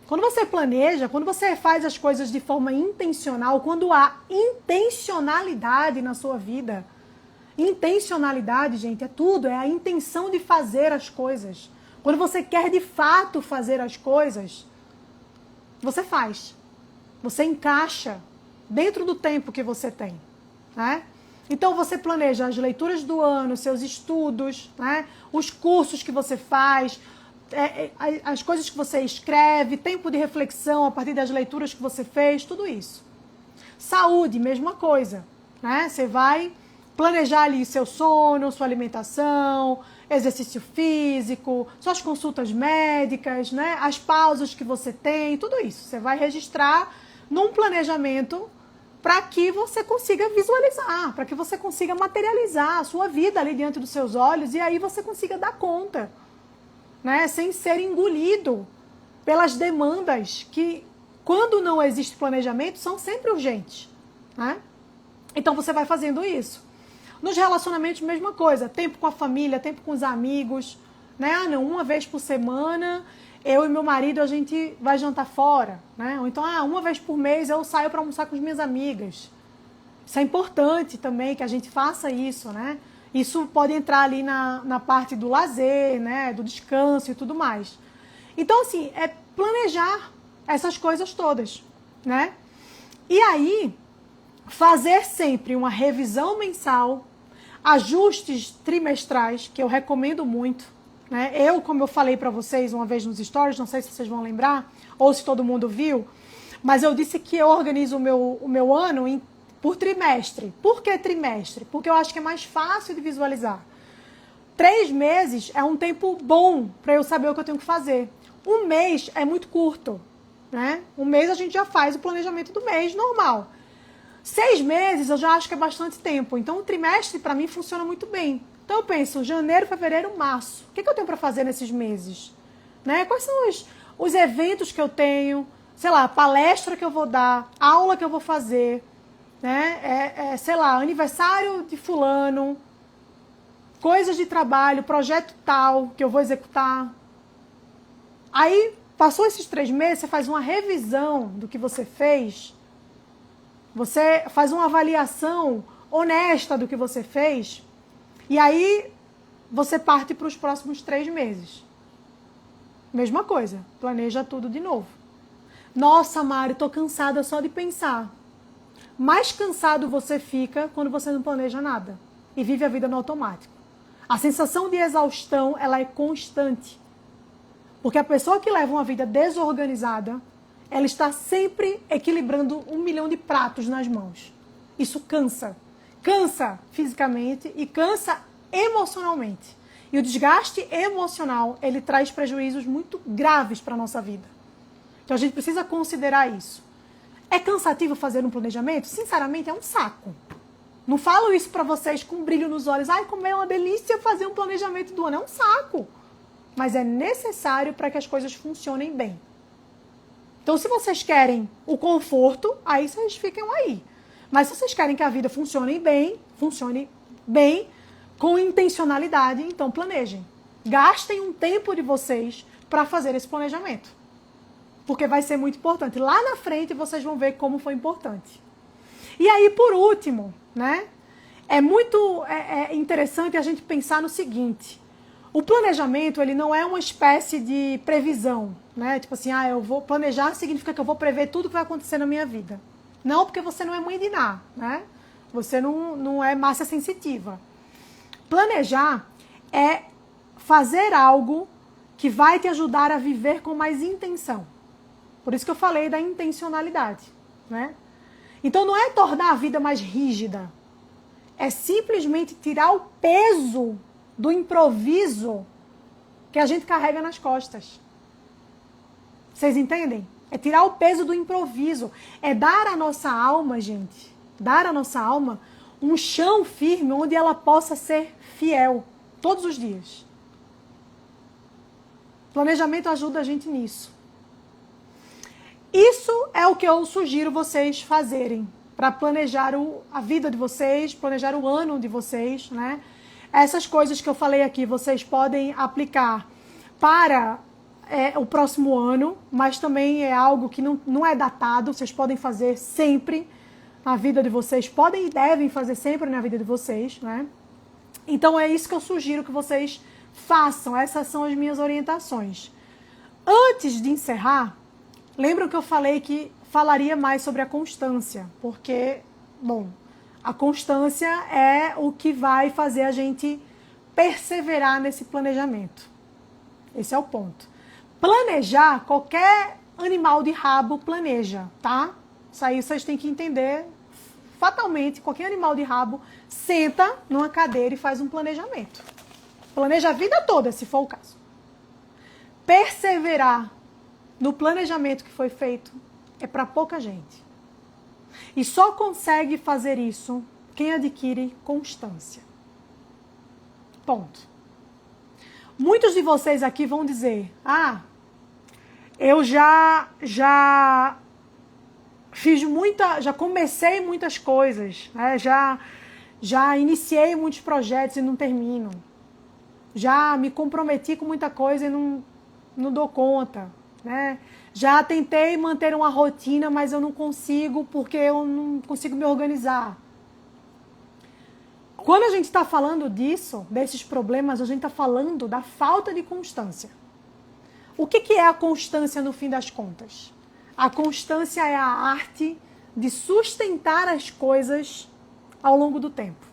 Quando você planeja, quando você faz as coisas de forma intencional, quando há intencionalidade na sua vida, intencionalidade, gente, é tudo, é a intenção de fazer as coisas. Quando você quer de fato fazer as coisas, você faz. Você encaixa dentro do tempo que você tem, né? Então você planeja as leituras do ano, seus estudos, né? Os cursos que você faz, as coisas que você escreve, tempo de reflexão a partir das leituras que você fez, tudo isso. Saúde, mesma coisa, né? Você vai planejar ali seu sono, sua alimentação, exercício físico, suas consultas médicas, né? As pausas que você tem, tudo isso. Você vai registrar num planejamento para que você consiga visualizar, para que você consiga materializar a sua vida ali diante dos seus olhos e aí você consiga dar conta, né? Sem ser engolido pelas demandas que, quando não existe planejamento, são sempre urgentes, né? Então você vai fazendo isso. Nos relacionamentos, mesma coisa, tempo com a família, tempo com os amigos, né? Uma vez por semana, eu e meu marido, a gente vai jantar fora, né? Ou então, uma vez por mês eu saio para almoçar com as minhas amigas. Isso é importante também que a gente faça isso, né? Isso pode entrar ali na parte do lazer, né? Do descanso e tudo mais. Então, assim, é planejar essas coisas todas, né? E aí, fazer sempre uma revisão mensal, ajustes trimestrais, que eu recomendo muito, né? Como eu falei para vocês uma vez nos stories, não sei se vocês vão lembrar, ou se todo mundo viu, mas eu disse que eu organizo o meu ano por trimestre. Por que trimestre? Porque eu acho que é mais fácil de visualizar. 3 meses é um tempo bom para eu saber o que eu tenho que fazer. Um mês é muito curto, né? Um mês a gente já faz o planejamento do mês normal. 6 meses eu já acho que é bastante tempo. Então, o trimestre, para mim, funciona muito bem. Então, eu penso, janeiro, fevereiro, março. O que eu tenho para fazer nesses meses? Né? Quais são os eventos que eu tenho? Sei lá, palestra que eu vou dar, aula que eu vou fazer, né? Sei lá, aniversário de fulano, coisas de trabalho, projeto tal que eu vou executar. Aí, passou esses 3 meses, você faz uma revisão do que você fez. Você faz uma avaliação honesta do que você fez e aí você parte para os próximos 3 meses. Mesma coisa, planeja tudo de novo. Nossa, Mari, estou cansada só de pensar. Mais cansado você fica quando você não planeja nada e vive a vida no automático. A sensação de exaustão, ela é constante. Porque a pessoa que leva uma vida desorganizada, ela está sempre equilibrando 1 milhão de pratos nas mãos. Isso cansa. Cansa fisicamente e cansa emocionalmente. E o desgaste emocional, ele traz prejuízos muito graves para a nossa vida. Então a gente precisa considerar isso. É cansativo fazer um planejamento? Sinceramente, é um saco. Não falo isso para vocês com um brilho nos olhos. Ai, como é uma delícia fazer um planejamento do ano. É um saco. Mas é necessário para que as coisas funcionem bem. Então, se vocês querem o conforto, aí vocês ficam aí. Mas se vocês querem que a vida funcione bem, com intencionalidade, então planejem. Gastem um tempo de vocês para fazer esse planejamento. Porque vai ser muito importante. Lá na frente vocês vão ver como foi importante. E aí, por último, né? É muito interessante a gente pensar no seguinte. O planejamento, ele não é uma espécie de previsão, né? Tipo assim, eu vou planejar significa que eu vou prever tudo que vai acontecer na minha vida. Não, porque você não é mãe de Ná, né? Você não é massa sensitiva. Planejar é fazer algo que vai te ajudar a viver com mais intenção. Por isso que eu falei da intencionalidade, né? Então não é tornar a vida mais rígida. É simplesmente tirar o peso do improviso que a gente carrega nas costas. Vocês entendem? É tirar o peso do improviso. É dar à nossa alma, gente, dar à nossa alma um chão firme onde ela possa ser fiel todos os dias. Planejamento ajuda a gente nisso. Isso é o que eu sugiro vocês fazerem para planejar a vida de vocês, planejar o ano de vocês, né? Essas coisas que eu falei aqui, vocês podem aplicar para o próximo ano, mas também é algo que não é datado, vocês podem fazer sempre na vida de vocês, podem e devem fazer sempre na vida de vocês, né? Então é isso que eu sugiro que vocês façam, essas são as minhas orientações. Antes de encerrar, lembram que eu falei que falaria mais sobre a constância, porque, bom, a constância é o que vai fazer a gente perseverar nesse planejamento. Esse é o ponto. Planejar, qualquer animal de rabo planeja, tá? Isso aí vocês têm que entender fatalmente. Qualquer animal de rabo senta numa cadeira e faz um planejamento. Planeja a vida toda, se for o caso. Perseverar no planejamento que foi feito é para pouca gente. E só consegue fazer isso quem adquire constância. Ponto. Muitos de vocês aqui vão dizer, eu já fiz já comecei muitas coisas, né? Já iniciei muitos projetos e não termino. Já me comprometi com muita coisa e não dou conta, né? Já tentei manter uma rotina, mas eu não consigo porque eu não consigo me organizar. Quando a gente está falando disso, desses problemas, a gente está falando da falta de constância. O que é a constância no fim das contas? A constância é a arte de sustentar as coisas ao longo do tempo.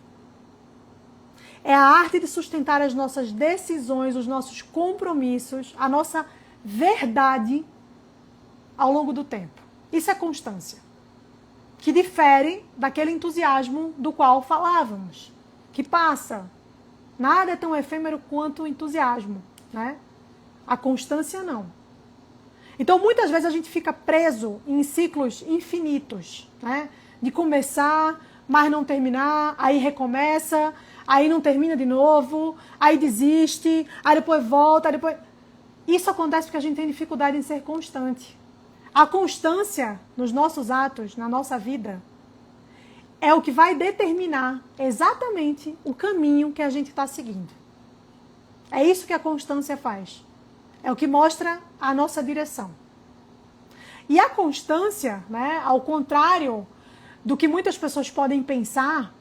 É a arte de sustentar as nossas decisões, os nossos compromissos, a nossa verdade ao longo do tempo. Isso é constância. Que difere daquele entusiasmo do qual falávamos. Que passa. Nada é tão efêmero quanto o entusiasmo, né? A constância não. Então, muitas vezes a gente fica preso em ciclos infinitos, né? De começar, mas não terminar, aí recomeça, aí não termina de novo, aí desiste, aí depois volta, aí depois... Isso acontece porque a gente tem dificuldade em ser constante. A constância nos nossos atos, na nossa vida, é o que vai determinar exatamente o caminho que a gente está seguindo. É isso que a constância faz. É o que mostra a nossa direção. E a constância, né, ao contrário do que muitas pessoas podem pensar,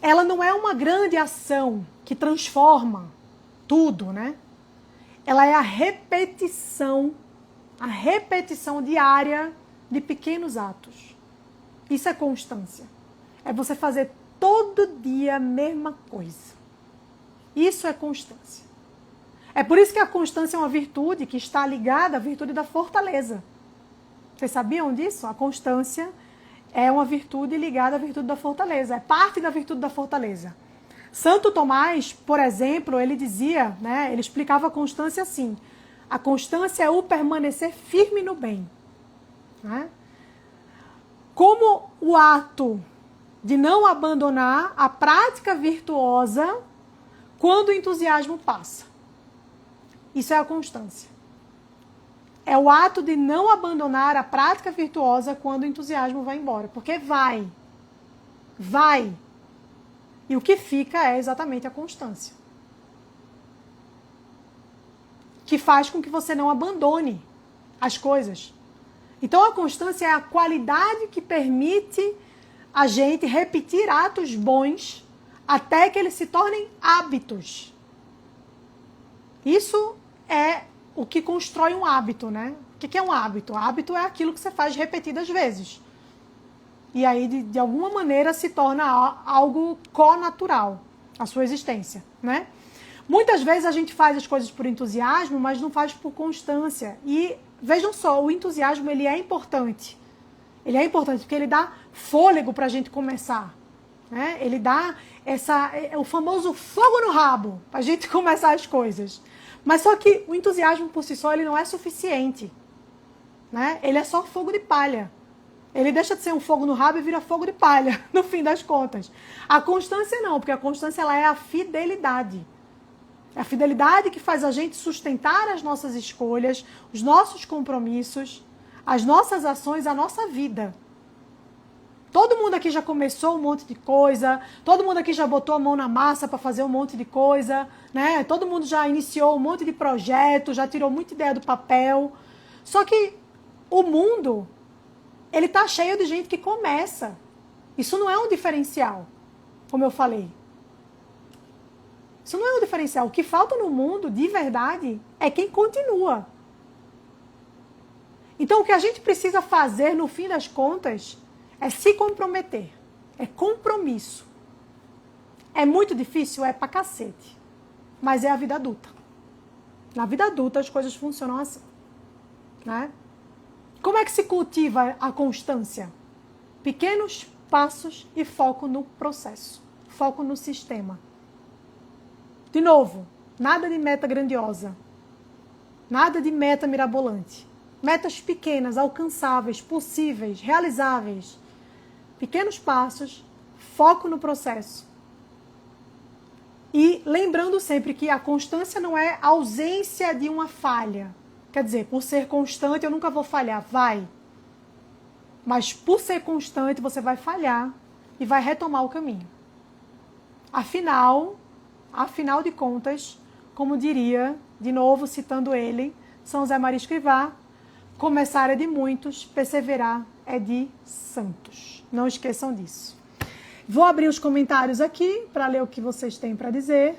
ela não é uma grande ação que transforma tudo, né? Ela é a repetição diária de pequenos atos. Isso é constância. É você fazer todo dia a mesma coisa. Isso é constância. É por isso que a constância é uma virtude que está ligada à virtude da fortaleza. Vocês sabiam disso? A constância é uma virtude ligada à virtude da fortaleza. É parte da virtude da fortaleza. Santo Tomás, por exemplo, ele dizia, né, ele explicava a constância assim: a constância é o permanecer firme no bem. Né? Como o ato de não abandonar a prática virtuosa quando o entusiasmo passa. Isso é a constância. É o ato de não abandonar a prática virtuosa quando o entusiasmo vai embora. Porque vai. E o que fica é exatamente a constância. Que faz com que você não abandone as coisas. Então a constância é a qualidade que permite a gente repetir atos bons até que eles se tornem hábitos. Isso é o que constrói um hábito, né? O que é um hábito? Hábito é aquilo que você faz repetidas vezes. E aí, de alguma maneira, se torna algo connatural, a sua existência, né? Muitas vezes a gente faz as coisas por entusiasmo, mas não faz por constância. E vejam só, o entusiasmo ele é importante. Ele é importante porque ele dá fôlego para a gente começar. Né? Ele dá o famoso fogo no rabo para a gente começar as coisas. Mas só que o entusiasmo por si só ele não é suficiente. Né? Ele é só fogo de palha. Ele deixa de ser um fogo no rabo e vira fogo de palha, no fim das contas. A constância não, porque a constância ela é a fidelidade. É a fidelidade que faz a gente sustentar as nossas escolhas, os nossos compromissos, as nossas ações, a nossa vida. Todo mundo aqui já começou um monte de coisa, todo mundo aqui já botou a mão na massa para fazer um monte de coisa, né? Todo mundo já iniciou um monte de projeto, já tirou muita ideia do papel. Só que o mundo, ele tá cheio de gente que começa. Isso não é um diferencial, como eu falei. Isso não é um diferencial. O que falta no mundo, de verdade, é quem continua. Então, o que a gente precisa fazer, no fim das contas, é se comprometer. É compromisso. É muito difícil? É pra cacete. Mas é a vida adulta. Na vida adulta, as coisas funcionam assim. Né? Como é que se cultiva a constância? Pequenos passos e foco no processo. Foco no sistema. De novo, nada de meta grandiosa. Nada de meta mirabolante. Metas pequenas, alcançáveis, possíveis, realizáveis. Pequenos passos, foco no processo. E lembrando sempre que a constância não é ausência de uma falha. Quer dizer, por ser constante eu nunca vou falhar. Vai. Mas por ser constante você vai falhar e vai retomar o caminho. Afinal de contas, como diria, de novo citando ele, São José Maria Escrivá, começar é de muitos, perseverar é de santos. Não esqueçam disso. Vou abrir os comentários aqui para ler o que vocês têm para dizer.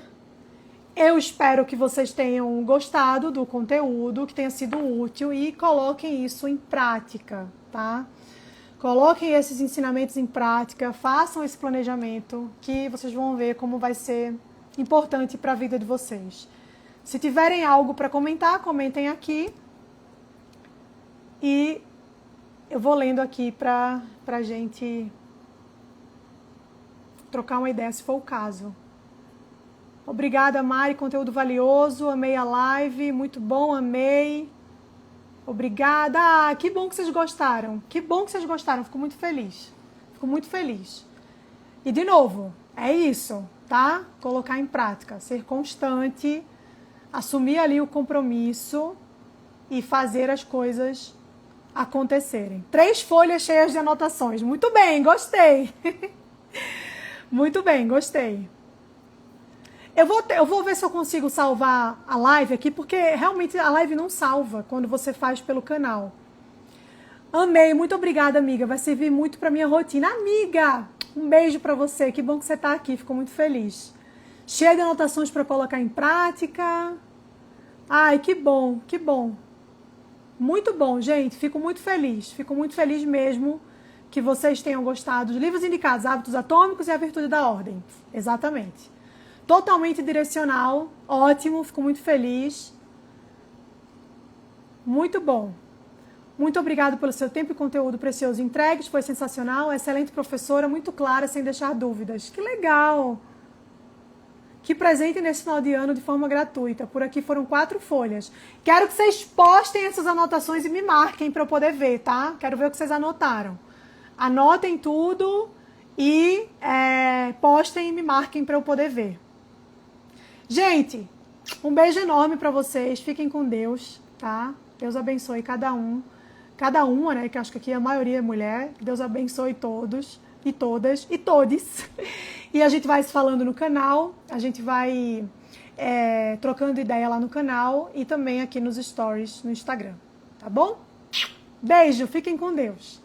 Eu espero que vocês tenham gostado do conteúdo, que tenha sido útil e coloquem isso em prática, tá? Coloquem esses ensinamentos em prática, façam esse planejamento, que vocês vão ver como vai ser importante para a vida de vocês. Se tiverem algo para comentar, comentem aqui. E eu vou lendo aqui para a gente trocar uma ideia, se for o caso. Obrigada, Mari, conteúdo valioso, amei a live, muito bom, amei. Obrigada, que bom que vocês gostaram, fico muito feliz, E de novo, é isso, tá? Colocar em prática, ser constante, assumir ali o compromisso e fazer as coisas acontecerem. 3 folhas cheias de anotações, muito bem, gostei. Muito bem, gostei. Eu vou ver se eu consigo salvar a live aqui, porque realmente a live não salva quando você faz pelo canal. Amei, muito obrigada, amiga. Vai servir muito para minha rotina. Amiga, um beijo para você. Que bom que você está aqui, fico muito feliz. Cheia de anotações para colocar em prática. Ai, que bom, que bom. Muito bom, gente. Fico muito feliz mesmo que vocês tenham gostado dos livros indicados, Hábitos Atômicos e A Virtude da Ordem. Exatamente. Totalmente direcional, ótimo, fico muito feliz. Muito bom. Muito obrigada pelo seu tempo e conteúdo precioso entregues, foi sensacional, excelente professora, muito clara, sem deixar dúvidas. Que legal! que presentem nesse final de ano de forma gratuita. Por aqui foram 4 folhas. Quero que vocês postem essas anotações e me marquem para eu poder ver, tá? Quero ver o que vocês anotaram. Anotem tudo e postem e me marquem para eu poder ver. Gente, um beijo enorme para vocês. Fiquem com Deus, tá? Deus abençoe cada um. Cada uma, né? Que acho que aqui a maioria é mulher. Deus abençoe todos e todas e todes. E a gente vai se falando no canal. A gente vai trocando ideia lá no canal e também aqui nos stories no Instagram. Tá bom? Beijo, fiquem com Deus.